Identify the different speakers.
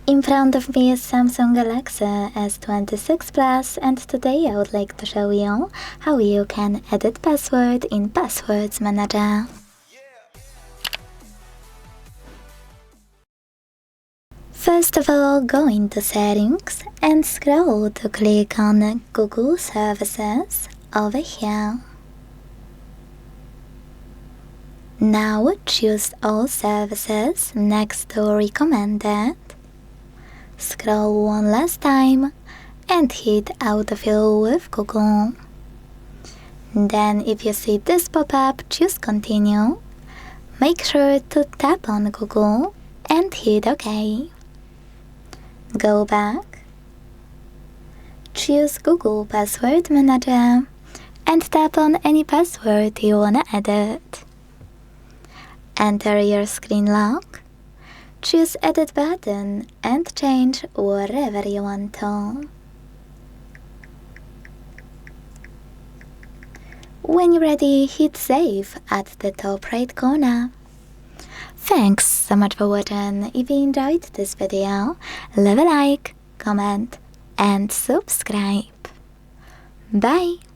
Speaker 1: In front of me is Samsung Galaxy S26 Plus, and today I would like to show you how you can edit password in Passwords Manager. First of all, go into Settings and scroll to click on Google Services over here. Now choose All Services next to Recommended. Scroll one last time and hit Autofill with Google. Then if you see this pop-up, choose Continue. Make sure to tap on Google and hit OK. Go back. Choose Google Password Manager and tap on any password you wanna edit. Enter your screen lock. Choose Edit button and change whatever you want to. When you're ready, hit Save at the top right corner. Thanks so much for watching. If you enjoyed this video, leave a like, comment and subscribe. Bye!